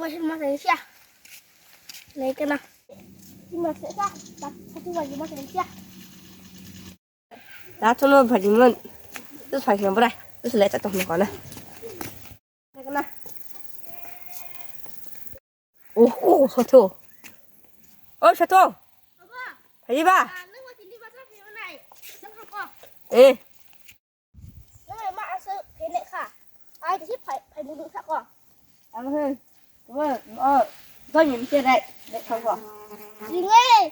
vào trên mặt này xe này cái nào nhưng mà sẽ ra đặt satu vào trên mặt này xe 나 손으로 버리면 또 발견 보라. 그래서 내가 또 먹거나. 내가 오, 서토. 서토. phải ba. nước mà thì đi vào trong phía này sắp học qua 예. nước này mà sợ thế này khả ai thì phải một đường khác qua 아무튼 그러면 너 님께 내 가고. gì nghe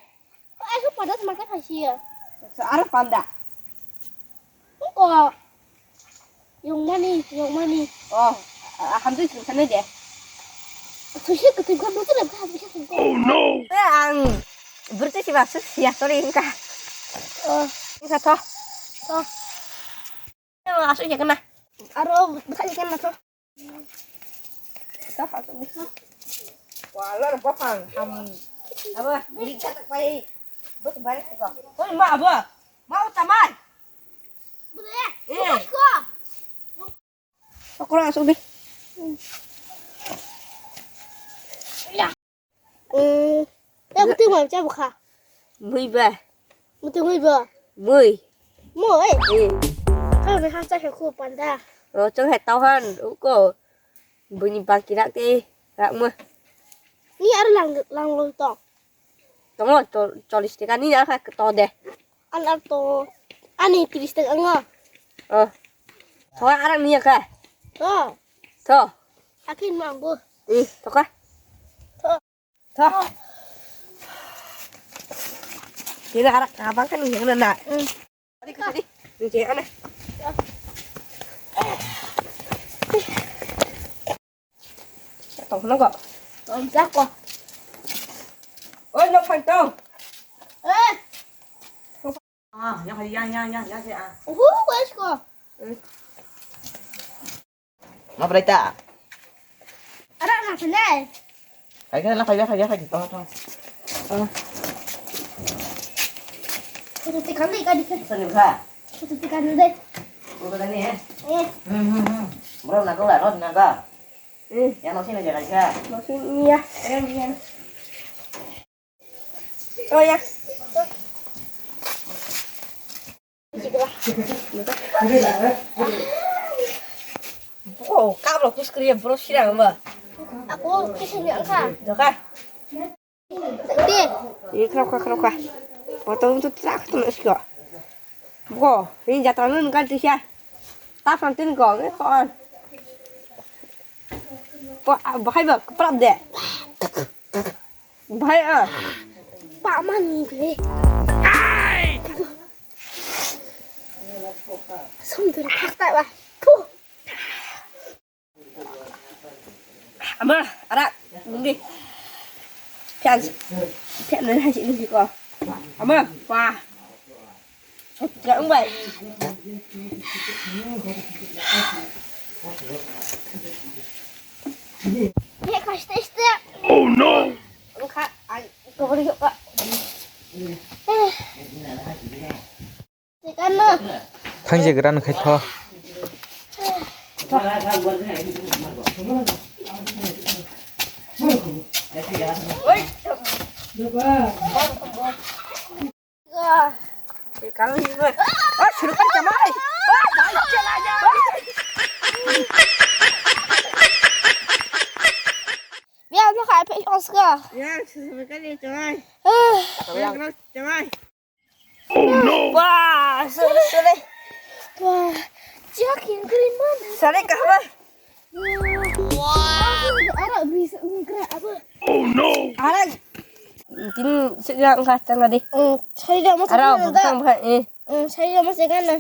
ai không vào đất mà cái phải chia 저 알아본다. không có dùng money 한두 좀 사는 데. thôi hết cái tình con đối với làm cái gì không có 안 브르티시 바스 야 소리니까. 이거 더. 아주 이거나. aro thay cái nào thôi 더 하고 있어. 와, 나는 밥한 아빠, 우리 가서 빨리 뭐 말해 이거. 어이 마 아빠. 마 왔다 마. bữa 예. đấy có 거꾸로 소비. em có tiếng ngoài cho một khả 13. một tiếng người vừa 10. mỗi 예. các bạn tham gia theo khu panda 좀 했다 한 웃고 뭐니 바퀴락 때 라뭐 ni ada lang lôi to tunggu jollistikan ini ya kayak ketode ăn ăn to ăn này thì tiếng ăn ngon thôi ăn nih ya kak to thôi akin mampu thôi kak to thôi kita arak abang kan yang nana tadi ke sini ini cek aneh tổng nó gọi rác qua ôi nó phải tông ê ya sih ah. quên qua Mau berita? ada apa sih nih Kayak gitu toh. satu tikan nih kan di sini Pesan juga. satu tikan dulu deh Udah nih ya. eh Belum naga. Yang mau sini aja aja. nó xin nha em nha thôi nha 오 까불어 스크린 브러쉬랑 뭐 aku kisah ni angka được đi 이 크로카 보통 또 싹도 넣으시고 뭐고 이제 따는 걸 드셔 따판 뜨는 거 con 뭐 hay bật bắt để hay bạn mà nhìn thế xong rồi khắc tại bà thu 아마 알아 우리 편은 하지 않는 거 아마 와 좋다 vậy nghe khai test oh no không khác anh có đi không ạ thì cái nữa 탕제 그라는 캐터 ôi rồi thì cắn gì rồi xử cắn chả mai bây giờ nó khai phải Oscar ya xử cái gì chả mai ơ chả mai oh no wow xử đây wow chắc khiến cái món xử đây cả ơi ada bisa ngegerak apa 알아 tin sự dạng cả chẳng là đi saya tidak masuk 알아 kanan tak bukan 예 saya tidak masuk kanan